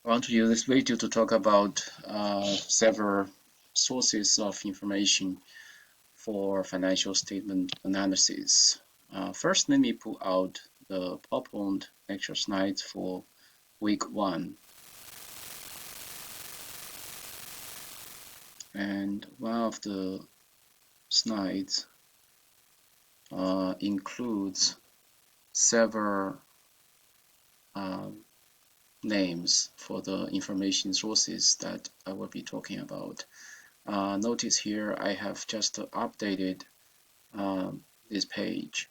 I want to use this video to talk about several sources of information for financial statement analysis. First, let me pull out the PowerPoint lecture slides for week 1. And one of the slides includes several names for the information sources that I will be talking about. Notice here I have just updated this page.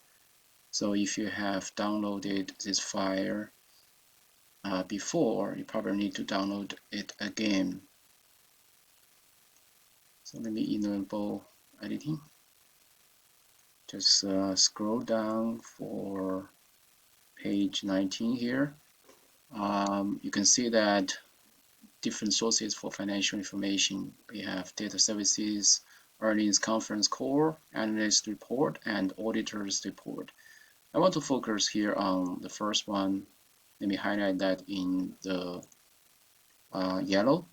So if you have downloaded this file before, you probably need to download it again. So let me enable editing. Just scroll down for page 19 here. You can see that different sources for financial information. We have data services, earnings conference call, analyst report, and auditor's report. I want to focus here on the first one. Let me highlight that in the yellow.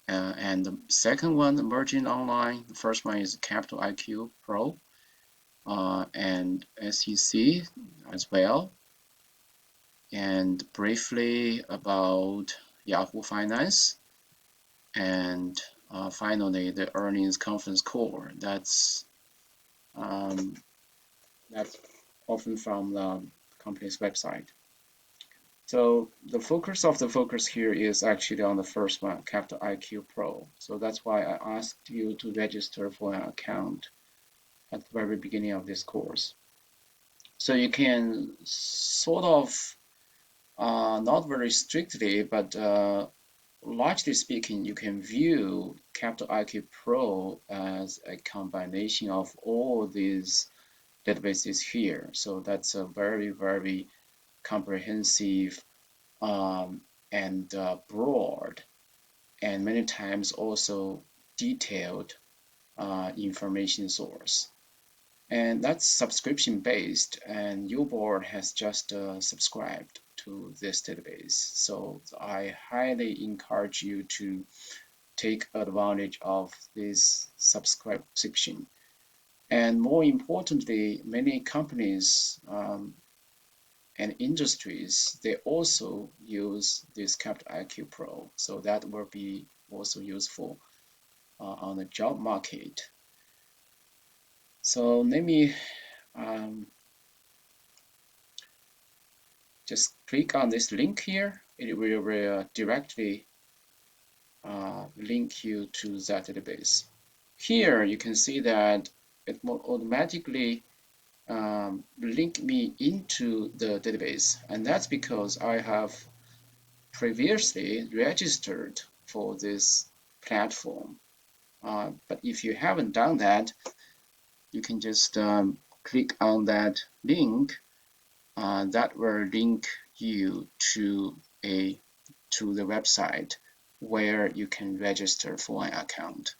And the second one, Emerging Online. The first one is Capital IQ Pro and SEC as well. And briefly about Yahoo Finance. And finally, the earnings conference call. That's often from the company's website. So the focus here is actually on the first one, Capital IQ Pro. So that's why I asked you to register for an account at the very beginning of this course. So you can sort of, not very strictly, but largely speaking, you can view Capital IQ Pro as a combination of all these databases here. So that's a very, very comprehensive and broad, and many times also detailed information source. And that's subscription based, and YouBoard has just subscribed to this database. So I highly encourage you to take advantage of this subscription. And more importantly, many companies and industries, they also use this Capital IQ Pro. So that will be also useful on the job market. So let me just click on this link here. It will directly link you to that database. Here you can see that it will automatically link me into the database, and that's because I have previously registered for this platform. But if you haven't done that, you can just click on that link. That will link you to the website where you can register for an account.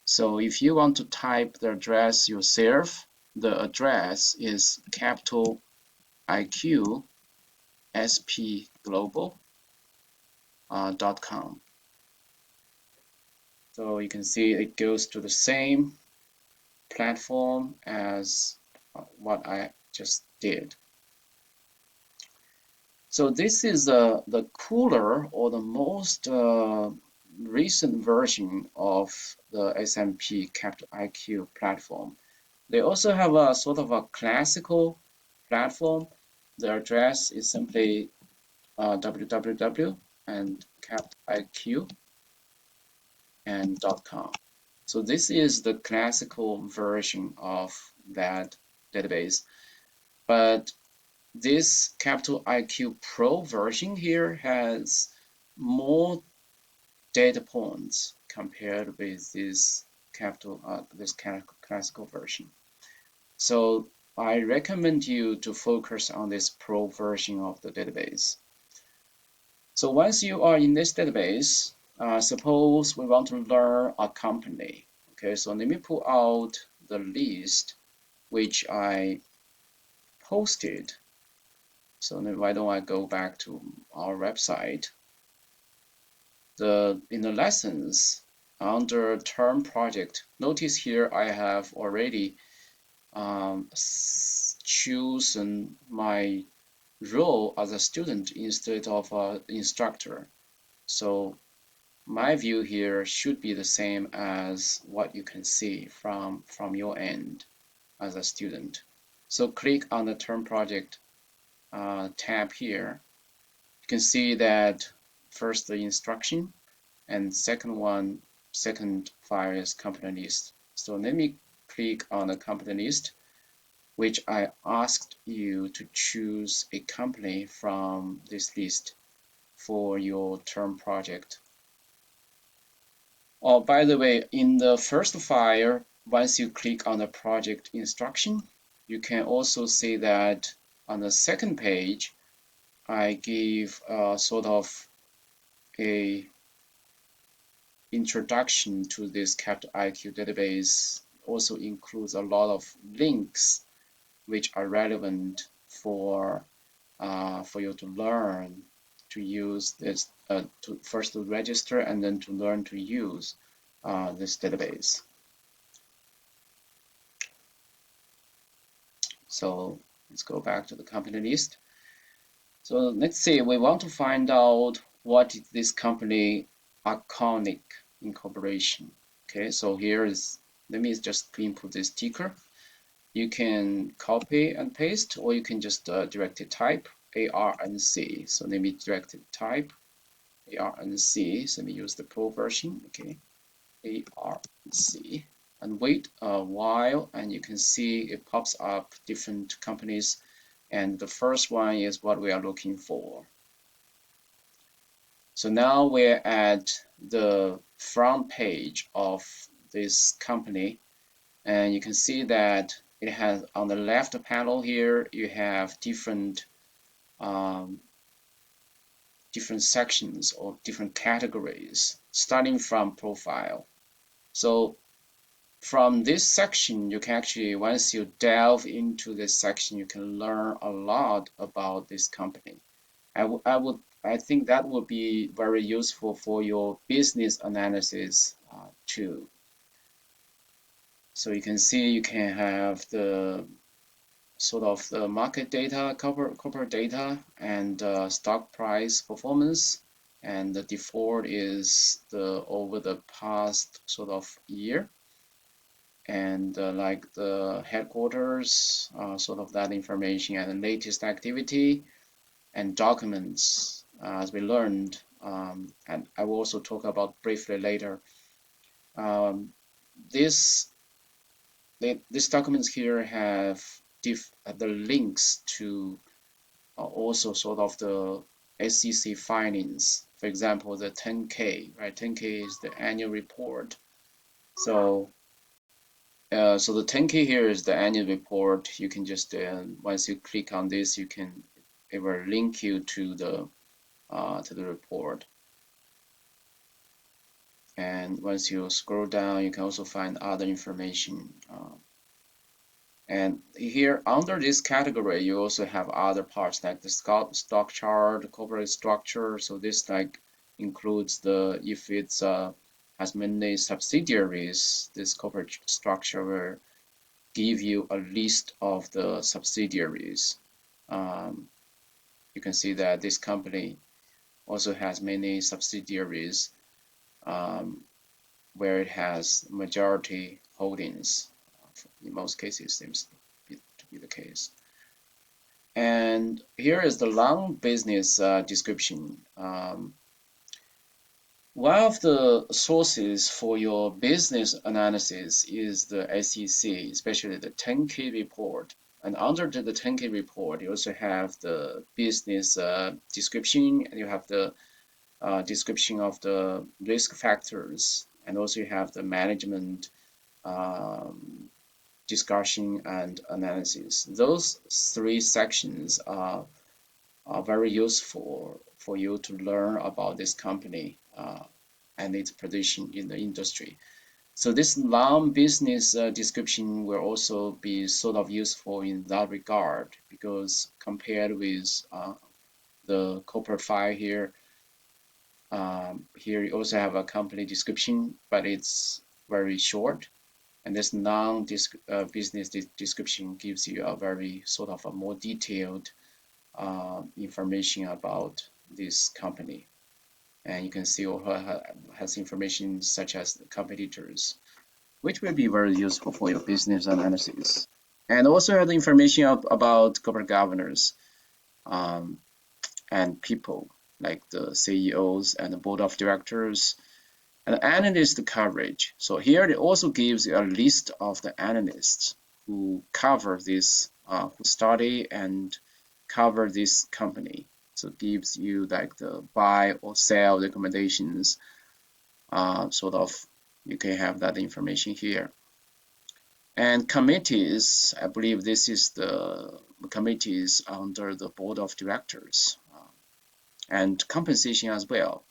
So if you want to type the address yourself, the address is capital IQ spglobal.com. So you can see it goes to the same platform as what I just did. So this is the cooler or the most recent version of the S&P Capital IQ platform. They also have a sort of a classical platform. The address is simply www and capitaliq and .com. So this is the classical version of that database. But this Capital IQ Pro version here has more data points compared with this classical version. So I recommend you to focus on this Pro version of the database. So once you are in this database, suppose we want to learn a company. Okay, so let me pull out the list which I posted. So then why don't I go back to our website in the lessons under term project, notice here I have already chosen my role as a student instead of an instructor. So my view here should be the same as what you can see from your end as a student. So click on the term project tab here. You can see that first the instruction and second file is company list. So let me click on the company list, which I asked you to choose a company from this list for your term project. Oh, by the way, in the first file, once you click on the project instruction, you can also see that on the second page, I give sort of a introduction to this CaptIQ database. Also includes a lot of links which are relevant for you to learn to use this, to first to register and then to learn to use this database. So let's go back to the company list. So let's see, we want to find out what is this company Arconic Incorporation. Okay, so here is, let me just input this ticker. You can copy and paste, or you can just directly type ARNC. So let me directly type ARNC. So let me use the Pro version. Okay, ARNC, and wait a while, and you can see it pops up different companies, and the first one is what we are looking for. So now we're at the front page of this company, and you can see that it has on the left panel here, you have different sections or different categories starting from profile. So from this section, you can actually, once you delve into this section, you can learn a lot about this company. I think that would be very useful for your business analysis too. So you can see you can have the sort of the market data, corporate data, and stock price performance, and the default is the over the past sort of year, and like the headquarters, sort of that information, and the latest activity and documents, as we learned, and I will also talk about briefly later. Um, this these documents here have the links to also sort of the SEC filings. For example, the 10K, right? 10K is the annual report. So so the 10K here is the annual report. You can just once you click on this, it will link you to the report. And once you scroll down, you can also find other information. And here under this category, you also have other parts like the stock chart, corporate structure. So this like includes the, if it's has many subsidiaries, this corporate structure will give you a list of the subsidiaries. You can see that this company also has many subsidiaries where it has majority holdings. In most cases, seems to be the case. And here is the long business description. One of the sources for your business analysis is the SEC, especially the 10K report. And under the 10K report, you also have the business description, and you have the description of the risk factors, and also you have the management discussion and analysis. Those three sections are very useful for you to learn about this company and its position in the industry. So this long business description will also be sort of useful in that regard, because compared with the corporate file here, Here you also have a company description, but it's very short. And this non-business description gives you a very sort of a more detailed information about this company. And you can see also has information such as the competitors, which will be very useful for your business analysis. And also have the information about corporate governors um, and people like the CEOs and the board of directors and analyst coverage. So here it also gives you a list of the analysts who cover this, who study and cover this company. So it gives you like the buy or sell recommendations. Sort of, you can have that information here. And committees, I believe this is the committees under the board of directors and compensation as well.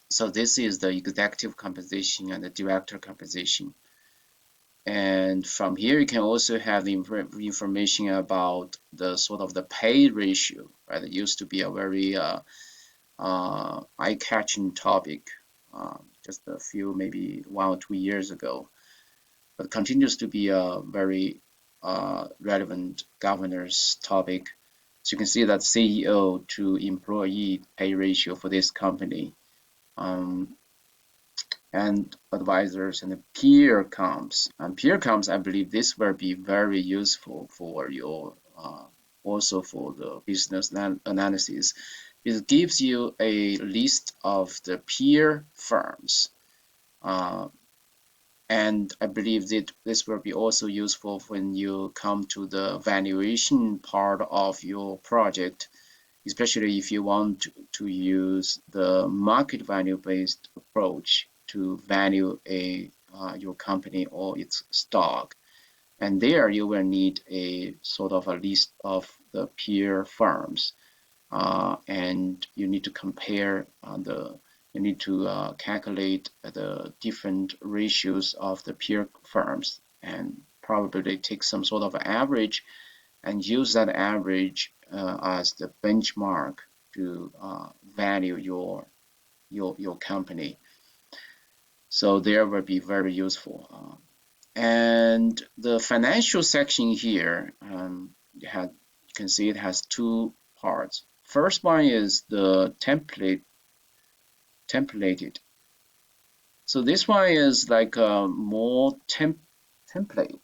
So this is the executive compensation and the director compensation. And from here, you can also have the information about the sort of the pay ratio, right? It used to be a very eye-catching topic just a few, maybe 1 or 2 years ago, but continues to be a very relevant governance topic. So you can see that CEO to employee pay ratio for this company um, and advisors and peer comps. And peer comps, I believe this will be very useful for your also for the business analysis. It gives you a list of the peer firms. Uh, and I believe that this will be also useful when you come to the valuation part of your project, especially if you want to use the market value based approach to value your company or its stock. And there you will need a sort of a list of the peer firms, and you need to compare you need to calculate the different ratios of the peer firms and probably take some sort of average and use that average as the benchmark to value your company. So there will be very useful. And the financial section here, you can see it has two parts. First one is the templated. So this one is like a more template.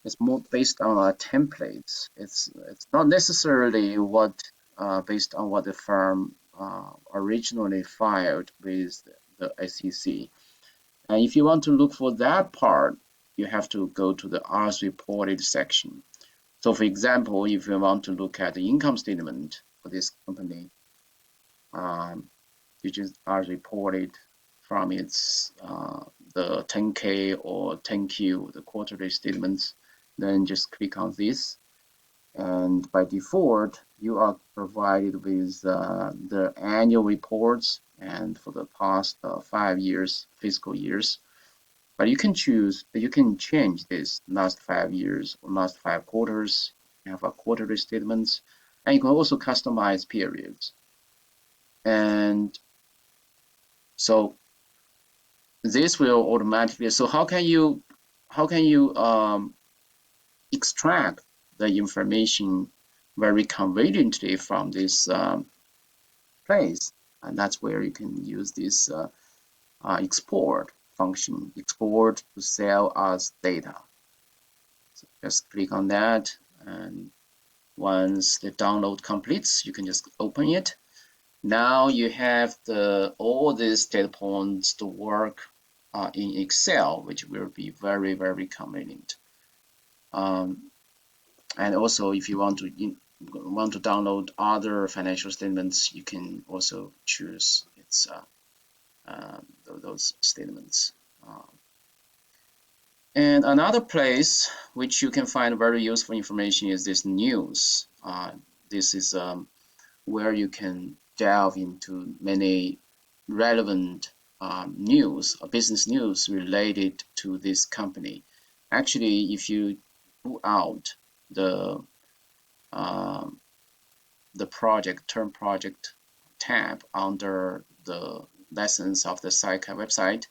It's more based on templates. It's not necessarily what based on what the firm originally filed with the SEC. And if you want to look for that part, you have to go to the as reported section. So for example, if you want to look at the income statement for this company, which is as reported from its the 10K or 10Q, the quarterly statements, then just click on this. And by default, you are provided with the annual reports and for the past 5 years, fiscal years. But you can change this last 5 years or last 5 quarters. You have a quarterly statements, and you can also customize periods. And so this will automatically. So how can you extract the information very conveniently from this place? And that's where you can use this export function, export to sell as data. So just click on that, and once the download completes, you can just open it. Now you have all these data points to work in Excel, which will be very, very convenient. And also, if you want to download other financial statements, you can also choose those statements. And another place which you can find very useful information is this news. This is where you can delve into many relevant news or business news related to this company. Actually, if you pull out the project term project tab under the lessons of the SciCat website,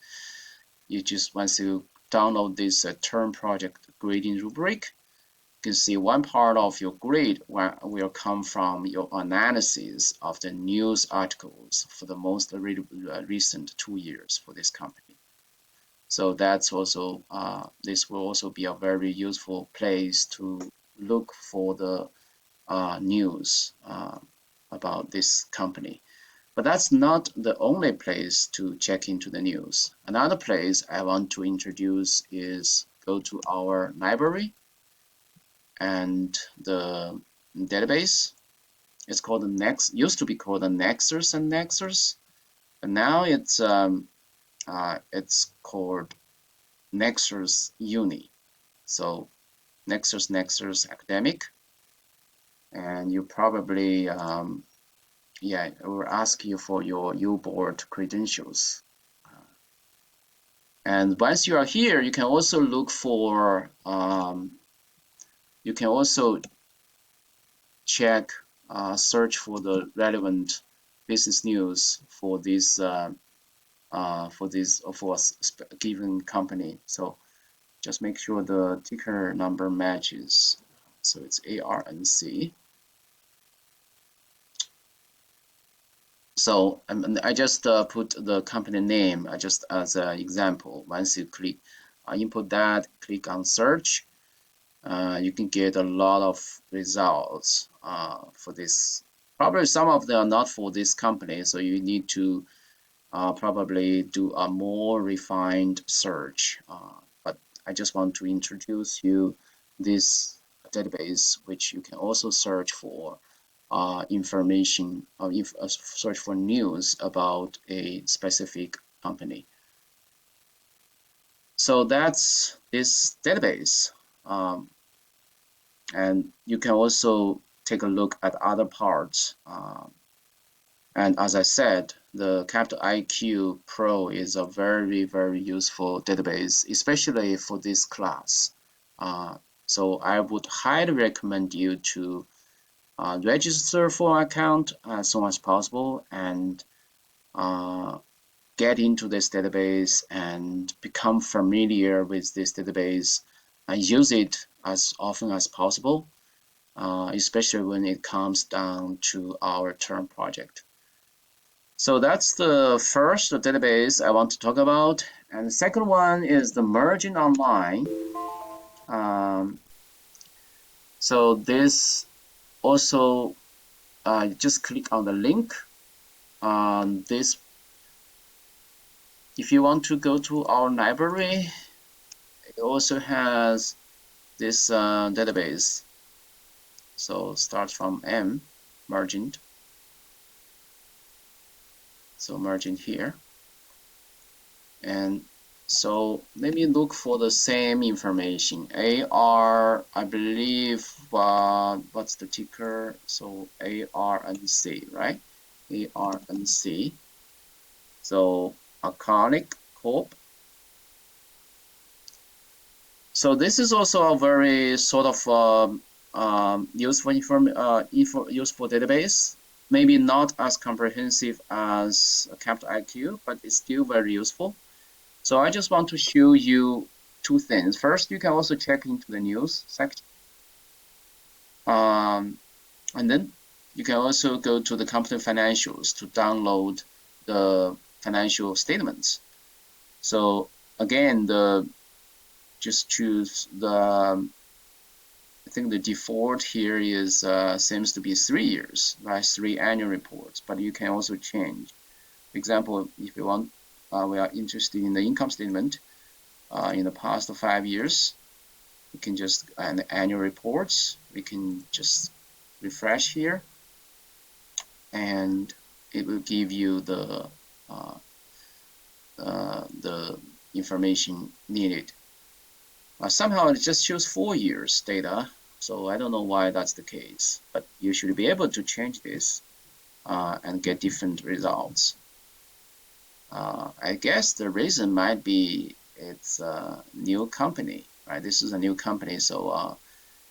you just once you download this term project grading rubric, you can see one part of your grade will come from your analysis of the news articles for the most recent 2 years for this company. So that's also this will also be a very useful place to look for the news about this company. But that's not the only place to check into the news. Another place I want to introduce is go to our library and the database. It's called the Next. Used to be called the Nexus and Nexus, but now it's called Nexus Uni. So Nexus Academic, and you probably yeah, it will ask you for your U-Board credentials. And once you are here, you can also look for you can also check search for the relevant business news for this for a given company. So just make sure the ticker number matches. So it's ARNC. So I just put the company name just as an example. Once you click input that, click on search, you can get a lot of results for this. Probably some of them are not for this company, so you need to probably do a more refined search. But I just want to introduce you this database, which you can also search for information, search for news about a specific company. So that's this database. And you can also take a look at other parts. And as I said, the Capital IQ Pro is a very, very useful database, especially for this class. So I would highly recommend you to register for an account as soon as possible and get into this database and become familiar with this database and use it as often as possible, especially when it comes down to our term project. So that's the first database I want to talk about. And the second one is the Merging Online. So this also, just click on the link. This, if you want to go to our library, it also has this database. So start from M, Merging. So Merging here. And so let me look for the same information. AR, I believe, what's the ticker? So ARNC, right? ARNC. So Arconic Corp. So this is also a very sort of useful useful database. Maybe not as comprehensive as Capital IQ, but it's still very useful. So I just want to show you two things. First, you can also check into the news section. And then you can also go to the company financials to download the financial statements. So again, just choose the, I think the default here is seems to be 3 years, right? 3 annual reports, but you can also change. For example, if you want, we are interested in the income statement in the past 5 years. We can just annual reports. We can just refresh here, and it will give you the information needed. Somehow it just shows 4 years data, so I don't know why that's the case, but you should be able to change this and get different results. I guess the reason might be it's a new company, right? This is a new company, so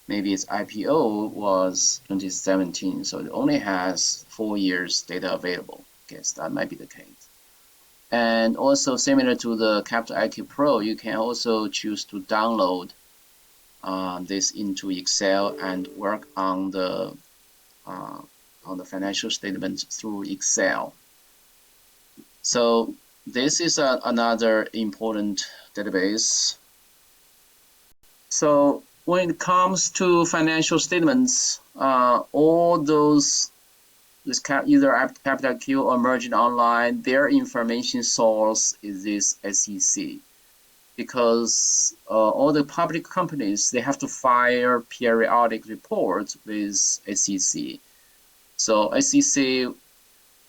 maybe its IPO was 2017, so it only has 4 years data available. guess that might be the case. And also similar to the Capital IQ Pro, you can also choose to download this into Excel and work on the financial statements through Excel. So this is another important database. So when it comes to financial statements, all those either Capital IQ or Mergent Online, their information source is this SEC, because all the public companies, they have to file periodic reports with SEC. So SEC,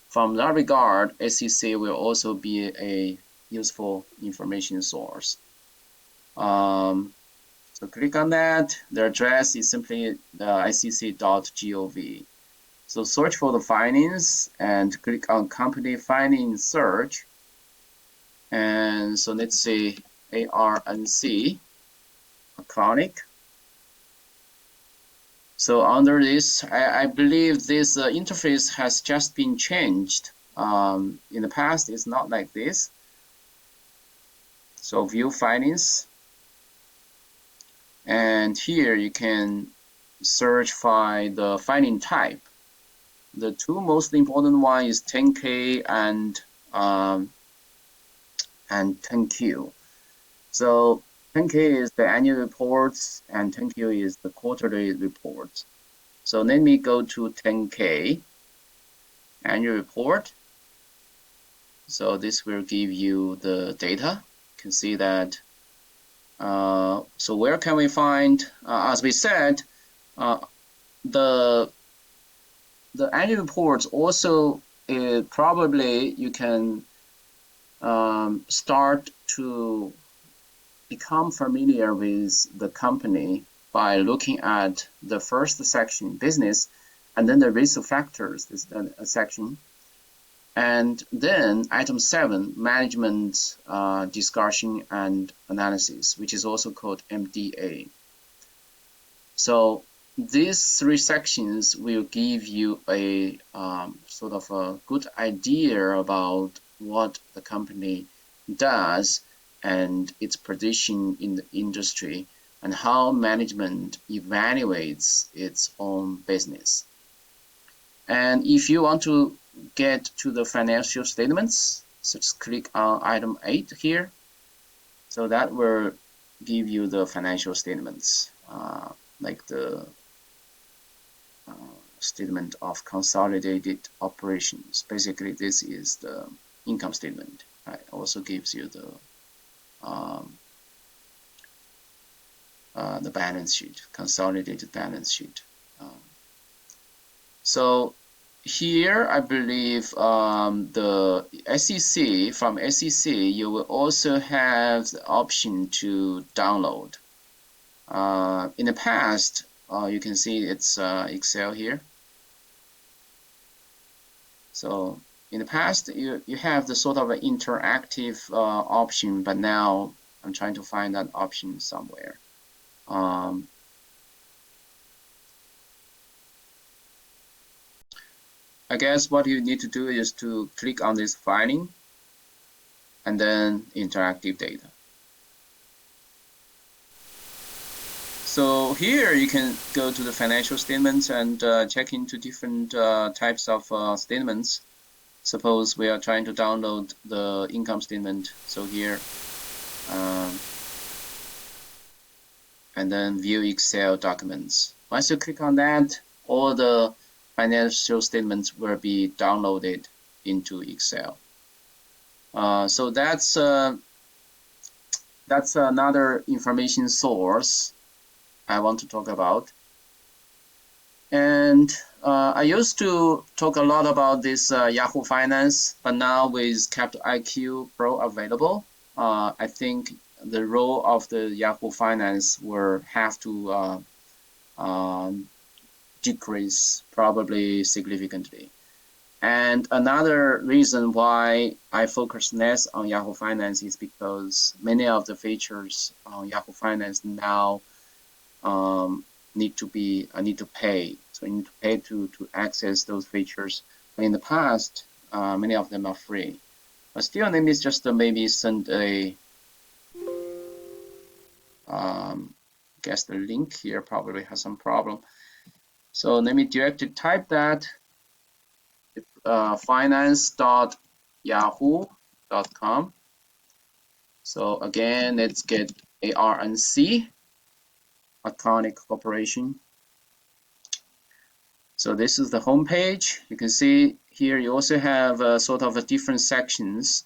from that regard, SEC will also be a useful information source. So click on that. The address is simply sec.gov. So search for the findings and click on company findings search. And so let's say ARNC, Acronic. So under this, I believe this interface has just been changed. In the past, it's not like this. So view findings. And here you can search by the finding type. The two most important one is 10K and 10Q. So 10K is the annual reports and 10Q is the quarterly reports. So let me go to 10K annual report. So this will give you the data. You can see that. So where can we find, as we said, the annual reports also probably you can start to become familiar with the company by looking at the first section, business, and then the risk factors, this section. And then item 7, management discussion and analysis, which is also called MDA. So these 3 sections will give you a sort of a good idea about what the company does and its position in the industry and how management evaluates its own business. And if you want to get to the financial statements, so just click on item 8 here. So that will give you the financial statements, like the statement of consolidated operations. Basically, this is the income statement. It also gives you the balance sheet, consolidated balance sheet. So here, I believe the SEC, from SEC, you will also have the option to download. In the past, you can see it's Excel here. So in the past, you have the sort of an interactive option, but now I'm trying to find that option somewhere. I guess what you need to do is to click on this filing and then interactive data. So here you can go to the financial statements and check into different types of statements. Suppose we are trying to download the income statement. So here, and then view Excel documents. Once you click on that, all the financial statements will be downloaded into Excel. So that's another information source I want to talk about. And I used to talk a lot about this Yahoo Finance, but now with Capital IQ Pro available, I think the role of the Yahoo Finance will have to decrease probably significantly. And another reason why I focus less on Yahoo Finance is because many of the features on Yahoo Finance now need to pay. So you need to pay to access those features. In the past, Many of them are free. But still, let me just maybe send a guess the link here probably has some problem. So let me directly type that finance.yahoo.com. So again, let's get ARNC, Arconic Corporation. So this is the home page. You can see here you also have sort of different sections.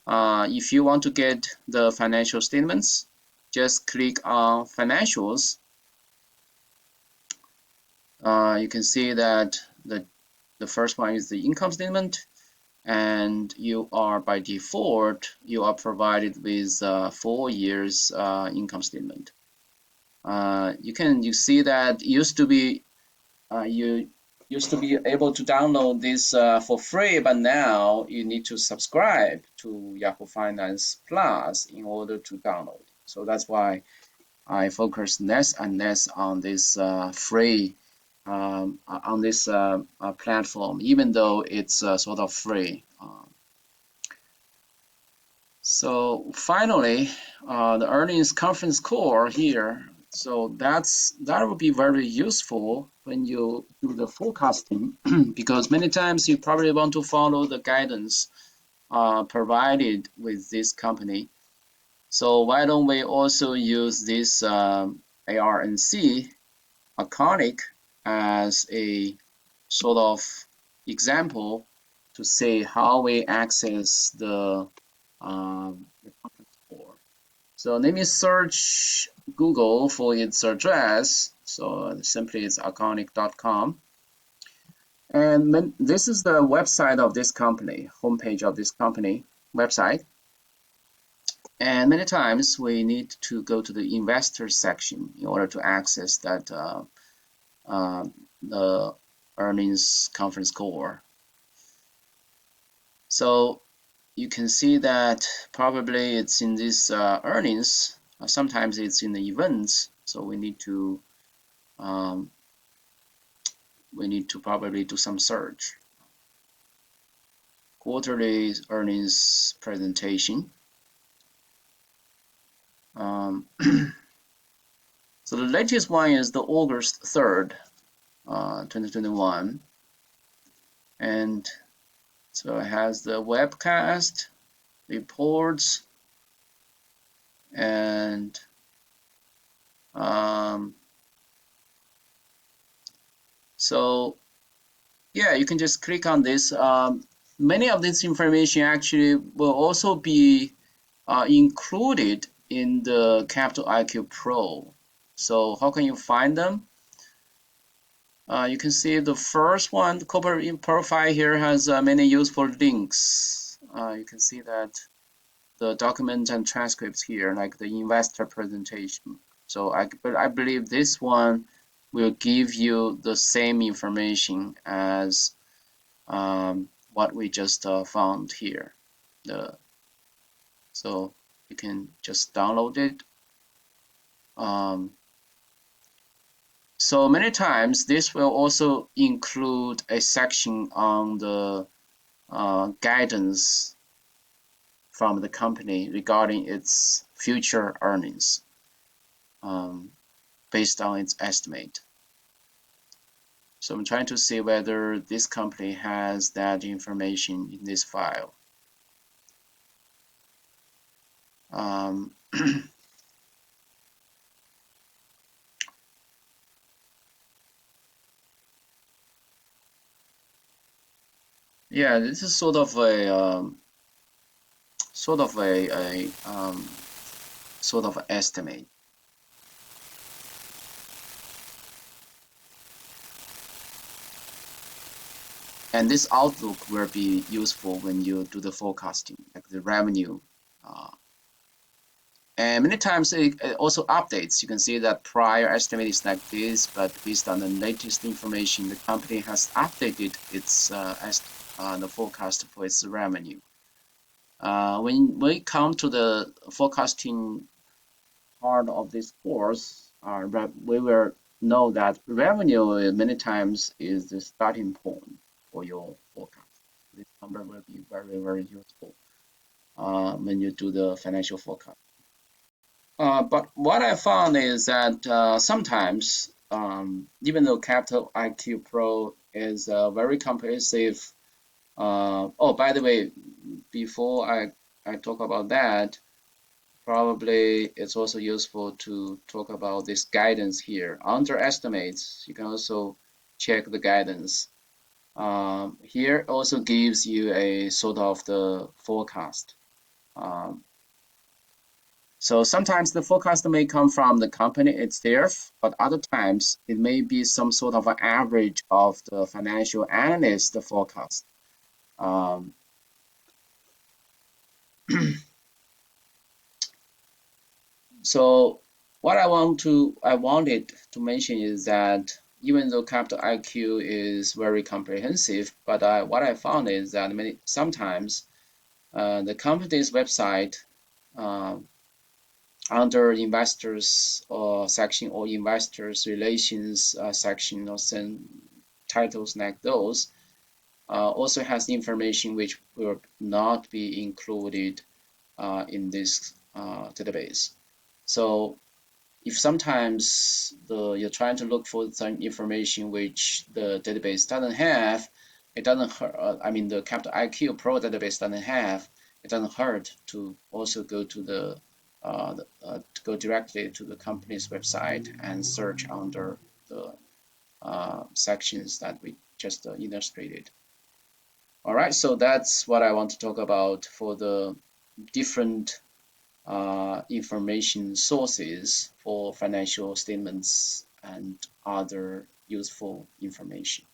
If you want to get the financial statements, just click on financials. You can see that the first one is the income statement, and you are by default you are provided with 4 years income statement. You see that used to be you used to be able to download this for free, but now you need to subscribe to Yahoo Finance Plus in order to download. So that's why I focus less and less on this free on this platform, even though it's sort of free. So finally, the earnings conference core here. So that will be very useful when you do the forecasting because many times you probably want to follow the guidance provided with this company. So why don't we also use this ARNC, Arconic, as a sort of example to say how we access the conference core. So let me search Google for its address. So simply it's arconic.com. And this is the website of this company, homepage of this company website. And many times we need to go to the investor section in order to access that the earnings conference core. So you can see that probably it's in this earnings. Sometimes it's in the events. So we need to probably do some search. Quarterly earnings presentation. So the latest one is the August 3rd, 2021. And so it has the webcast, reports, and so yeah, you can just click on this. Many of this information actually will also be included in the Capital IQ Pro. So how can you find them? You can see the first one, the corporate profile here has many useful links. You can see that the documents and transcripts here, like the investor presentation. So I believe this one will give you the same information as what we just found here. So you can just download it. So many times this will also include a section on the guidance from the company regarding its future earnings based on its estimate. So I'm trying to see whether this company has that information in this file. Yeah, this is sort of a estimate. And this outlook will be useful when you do the forecasting, like the revenue. And many times it also updates. You can see that prior estimate is like this, but based on the latest information, the company has updated its the forecast for its revenue. When we come to the forecasting part of this course, we will know that revenue many times is the starting point for your forecast. number will be very, very useful when you do the financial forecast. But what I found is that sometimes, even though Capital IQ Pro is very comprehensive, oh, by the way, before I talk about that, probably it's also useful to talk about this guidance here. Under estimates, you can also check the guidance. Here also gives you a sort of the forecast. Um, so sometimes the forecast may come from the company itself, but other times it may be some sort of an average of the financial analyst forecast. Um, so what I wanted to mention is that even though Capital IQ is very comprehensive, but what I found is that sometimes the company's website uh, under investors section or investors relations section or some titles like those also has information which will not be included in this database. So if sometimes you're trying to look for some information which the database doesn't have, it doesn't hurt. I mean, the Capital IQ Pro database doesn't have. It doesn't hurt to also go to to go directly to the company's website and search under the sections that we just illustrated. All right, so that's what I want to talk about for the different information sources for financial statements and other useful information.